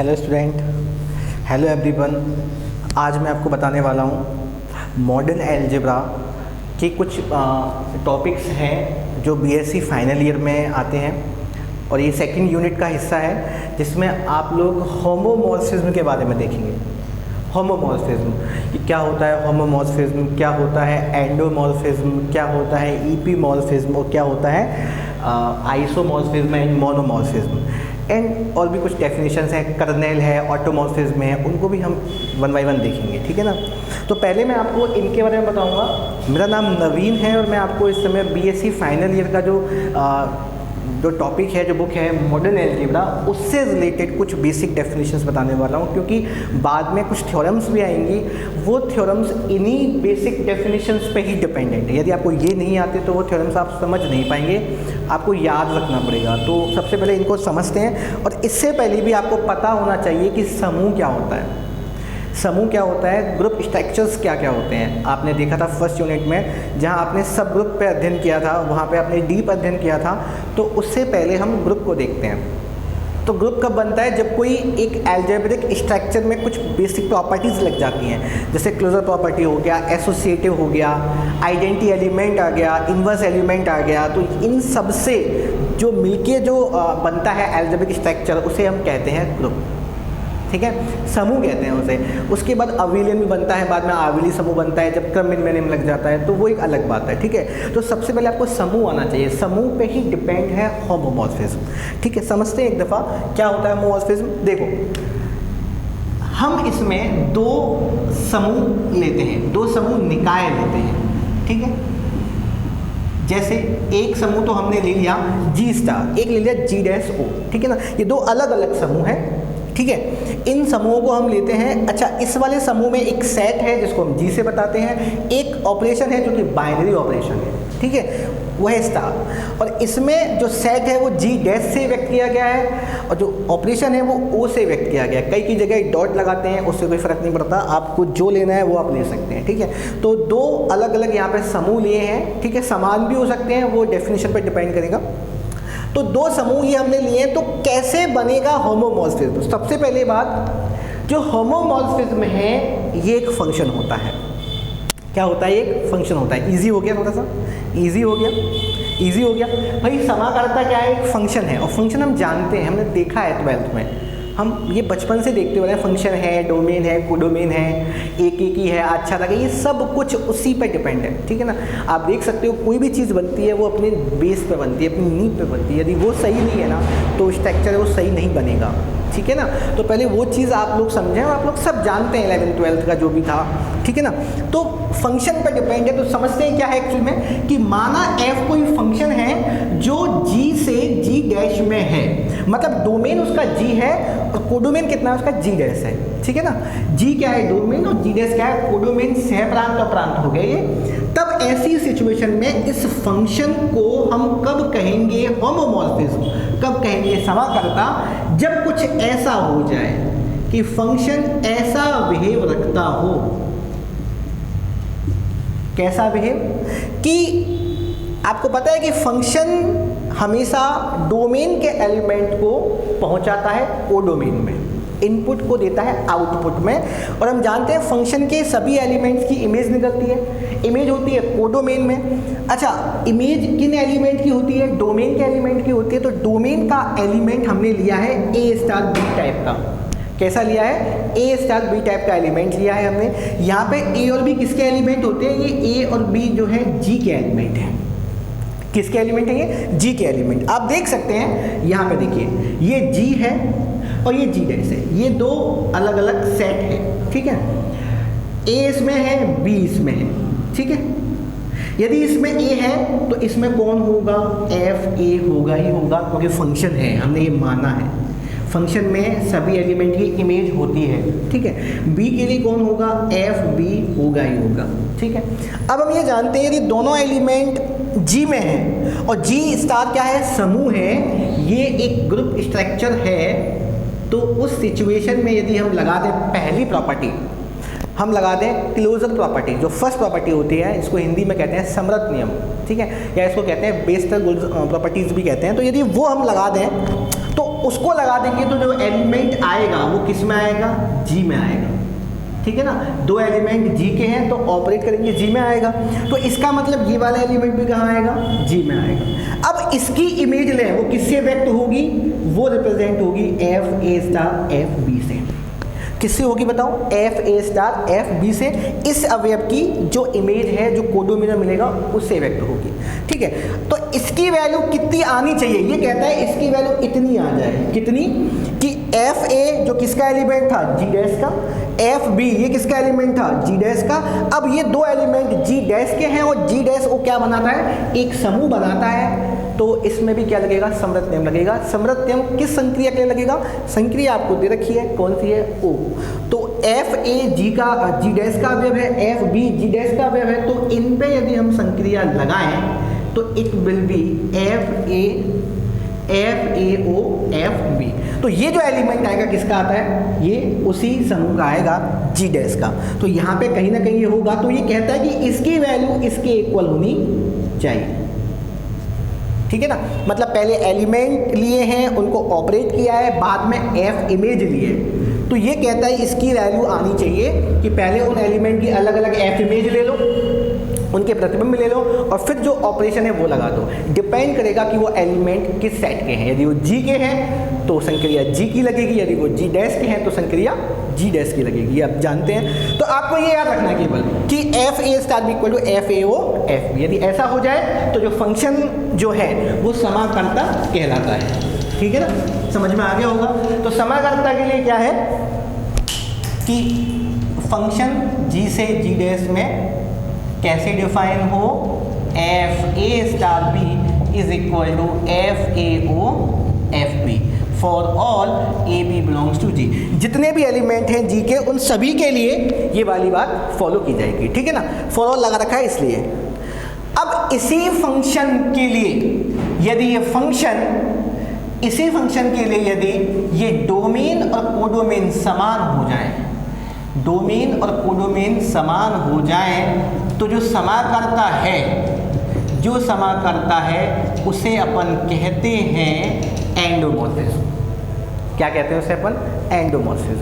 Hello student, hello everyone. आज मैं आपको बताने वाला हूँ मॉडर्न अलजेब्रा के कुछ टॉपिक्स हैं जो बीएससी फाइनल ईयर में आते हैं और ये सेकंड यूनिट का हिस्सा है जिसमें आप लोग होमोमॉर्फिज्म के बारे में देखेंगे। होमोमॉर्फिज्म क्या होता है, होमोमॉर्फिज्म क्या होता है, एंडोमॉर्फिज्म क्या होता है, ईपीमॉर्फिज्म और क्या होता है आइसोमॉर्फिज्म एंड मोनोमॉर्फिज्म एंड और भी कुछ डेफिनेशंस हैं, कर्नेल है, ऑटोमॉर्फिज्म है, उनको भी हम वन बाय वन देखेंगे, ठीक है ना। तो पहले मैं आपको इनके बारे में बताऊंगा। मेरा नाम नवीन है और मैं आपको इस समय बीएससी फाइनल ईयर का जो टॉपिक है, जो बुक है मॉडर्न अलजेब्रा, उससे रिलेटेड कुछ बेसिक डेफिनेशंस बताने वाला हूँ, क्योंकि बाद में कुछ थ्योरम्स भी आएंगी। वो थ्योरम्स इन्हीं बेसिक डेफिनेशंस पे ही डिपेंडेंट है। यदि आपको ये नहीं आते तो वो थ्योरम्स आप समझ नहीं पाएंगे, आपको याद रखना पड़ेगा। तो सबसे पहले इनको समझते हैं और इससे पहले भी आपको पता होना चाहिए कि समूह क्या होता है। समूह क्या होता है, ग्रुप स्ट्रक्चर्स क्या क्या होते हैं। आपने देखा था फर्स्ट यूनिट में, जहां आपने सब ग्रुप पे अध्ययन किया था, वहां पे आपने डीप अध्ययन किया था। तो उससे पहले हम ग्रुप को देखते हैं। तो ग्रुप कब बनता है, जब कोई एक अलजेब्रिक स्ट्रक्चर में कुछ बेसिक प्रॉपर्टीज़ लग जाती हैं, जैसे क्लोजर प्रॉपर्टी हो गया, एसोसिएटिव हो गया, आइडेंटिटी एलिमेंट आ गया, इन्वर्स एलिमेंट आ गया। तो इन सब से जो मिलके जो बनता है अलजेब्रिक स्ट्रक्चर, उसे हम कहते हैं ग्रुप, ठीक है, समूह कहते हैं उसे। उसके बाद अविलियन भी बनता है, बाद में आविली समूह बनता है जब क्रम इनमें लग जाता है, तो वो एक अलग बात है, ठीक है। तो सबसे पहले आपको समूह आना चाहिए, समूह पे ही डिपेंड है होमोमॉर्फिज्म, ठीक है। समझते हैं एक दफ़ा क्या होता है होमोमॉर्फिज्म। देखो, हम इसमें दो समूह लेते हैं, दो समूह निकाय लेते हैं, ठीक है। जैसे एक समूह तो हमने ले लिया जी स्टार, एक ले लिया जी डैश ओ, ठीक है ना। ये दो अलग अलग समूह हैं, ठीक है। इन समूहों को हम लेते हैं। अच्छा, इस वाले समूह में एक सेट है जिसको हम जी से बताते हैं, एक ऑपरेशन है जो कि बाइनरी ऑपरेशन है, ठीक है, वो है स्टार। और इसमें जो सेट है वो जी डैश से व्यक्त किया गया है और जो ऑपरेशन है वो ओ से व्यक्त किया गया है। कई की जगह डॉट लगाते हैं, उससे कोई फर्क नहीं पड़ता, आपको जो लेना है वो आप ले सकते हैं, ठीक है। तो दो अलग अलग यहाँ पे समूह लिए हैं, ठीक है। समान भी हो सकते हैं, वो डेफिनेशन पर डिपेंड करेगा। तो दो समूह ये हमने लिए, तो कैसे बनेगा होमोमॉर्फिज्म। सबसे पहले बात, जो होमोमॉर्फिज्म है ये एक फंक्शन होता है। क्या होता है, एक फंक्शन होता है। इजी हो गया, थोड़ा सा इजी हो गया, इजी हो गया भाई। समाकर्ता क्या है, एक फंक्शन है और फंक्शन हम जानते हैं, हमने देखा है 12th में, हम ये बचपन से देखते हो रहे हैं। फंक्शन है, डोमेन है, कोडोमेन है, एक ही है, अच्छा लगा, ये सब कुछ उसी पे डिपेंड है, ठीक है ना। आप देख सकते हो कोई भी चीज़ बनती है वो अपने बेस पे बनती है, अपनी नींव पे बनती है। यदि वो सही नहीं है ना तो स्ट्रक्चर वो सही नहीं बनेगा, ठीक है ना। तो पहले वो चीज़ आप लोग समझें, और आप लोग सब जानते हैं 11th 12th का जो भी था, ठीक है ना। तो फंक्शन पर डिपेंड है। तो समझते हैं क्या है एक्चुअली में, कि माना f कोई फंक्शन है जो g से g डैश में है, मतलब डोमेन उसका g है और कोडोमेन कितना है उसका g डैश है, ठीक है ना। g क्या है, डोमेन, और g डैश क्या है, कोडोमेन। सह प्रांत और प्रांत हो गए ये। तब ऐसी सिचुएशन में इस फंक्शन को हम कब कहेंगे होमोमॉर्फिज्म, कब कहेंगे समाकर्ता, जब कुछ ऐसा हो जाए कि फंक्शन ऐसा बिहेव रखता हो। कैसा बिहेव, कि आपको पता है कि फंक्शन हमेशा डोमेन के एलिमेंट को पहुंचाता है कोडोमेन में, इनपुट को देता है आउटपुट में। और हम जानते हैं फंक्शन के सभी एलिमेंट्स की इमेज निकलती है, इमेज होती है कोडोमेन में। अच्छा, इमेज किन एलिमेंट की होती है, डोमेन के एलिमेंट की होती है। तो डोमेन का एलिमेंट हमने लिया है ए स्टार बी टाइप का। कैसा लिया है, ए स्टार बी टाइप का एलिमेंट लिया है हमने। यहाँ पे ए और बी किसके एलिमेंट होते हैं, ये ए और बी जो है जी के एलिमेंट है। किसके एलिमेंट है, ये जी के एलिमेंट। आप देख सकते हैं यहाँ पे, देखिए ये जी है और ये जी डैश है, ये दो अलग अलग सेट है, ठीक है। ए इसमें है, बी इसमें है, ठीक है। यदि इसमें ए है तो इसमें कौन होगा, एफ ए होगा ही होगा, क्योंकि फंक्शन है, हमने ये माना है। फंक्शन में सभी एलिमेंट की इमेज होती है, ठीक है। बी के लिए कौन होगा, एफ बी होगा ही होगा, ठीक है। अब हम ये जानते हैं यदि दोनों एलिमेंट जी में है और जी स्टार क्या है, समूह है, ये एक ग्रुप स्ट्रक्चर है, तो उस सिचुएशन में यदि हम लगा दें पहली प्रॉपर्टी, हम लगा दें क्लोजर प्रॉपर्टी, जो फर्स्ट प्रॉपर्टी होती है, इसको हिंदी में कहते हैं समरत नियम, ठीक है, या इसको कहते हैं बेस्टर प्रॉपर्टीज भी कहते हैं। तो यदि वो हम लगा दें तो उसको लगा देंगे तो जो एलिमेंट आएगा वो किस में आएगा, जी में आएगा, ठीक है ना। दो एलिमेंट जी के हैं तो ऑपरेट करेंगे जी में आएगा, तो इसका मतलब ये वाला एलिमेंट भी कहाँ आएगा, जी में आएगा। अब इसकी इमेज लें, वो किससे व्यक्त होगी, वो रिप्रेजेंट होगी F A star F B से। किससे होगी बताओ, F A star F B से। इस अवयव की जो इमेज है, जो कोडोमिनर मिलेगा, उससे व्यक्त होगी, ठीक है। तो इसकी वैल्यू कितनी आनी चाहिए, ये कहता है इसकी वैल्यू इतनी आ जाए, कितनी, कि एफ ए जो किसका एलिमेंट था, जी डैश का, एफ बी ये किसका एलिमेंट था, जी डैश का। अब ये दो एलिमेंट जी डैश के हैं और जी डैश वो क्या बनाता है, एक समूह बनाता है, तो इसमें भी क्या लगेगा, समृद्धयम लगेगा। समृद्धयम किस संक्रिया के लिए लगेगा, संक्रिया आपको दे रखी है, कौन सी है, ओ। तो एफ ए जी का, जी डैश का अवयव है, एफ बी जी डैश का अवयव है, तो इन पे यदि हम संक्रिया लगाएं तो it will be F A O F B. तो ये जो एलिमेंट आएगा किसका आता है, ये उसी समूह का आएगा, जी डैश का। तो यहाँ पे कहीं ना कहीं ये होगा, तो ये कहता है कि इसकी वैल्यू इसके इक्वल होनी चाहिए, ठीक है ना। मतलब पहले एलिमेंट लिए हैं, उनको ऑपरेट किया है, बाद में एफ इमेज लिए, तो ये कहता है इसकी वैल्यू आनी चाहिए कि पहले उन एलिमेंट की अलग अलग एफ इमेज ले लो, उनके प्रतिबिंब ले लो, और फिर जो ऑपरेशन है वो लगा दो। डिपेंड करेगा कि वो एलिमेंट किस सेट के हैं, यदि वो जी के हैं तो संक्रिया जी की लगेगी, यदि वो जी डैश के हैं तो संक्रिया जी डैश की लगेगी, आप जानते हैं। तो आपको ये याद रखना है केवल कि F A star B equal to F A O F B. यदि ऐसा हो जाए तो जो फंक्शन जो है वो समाकर्ता कहलाता है, ठीक है ना, समझ में आ गया होगा। तो समाकर्ता के लिए क्या है कि फंक्शन जी से जी डैश में कैसे डिफाइन हो, F A star B is equal to F A O F B for all A B belongs to G. जितने भी एलिमेंट हैं जी के, उन सभी के लिए ये वाली बात फॉलो की जाएगी, ठीक है ना, फॉर ऑल लगा रखा है इसलिए। अब इसी फंक्शन के लिए यदि ये फंक्शन, इसी फंक्शन के लिए यदि ये डोमेन और कोडोमेन समान हो जाए, डोमेन और कोडोमेन समान हो जाए, तो जो समाकर्ता है, जो समाकर्ता है उसे अपन कहते हैं एंडोमॉर्फिज्म। क्या कहते हैं उसे अपन, एंडोमॉर्फिज्म।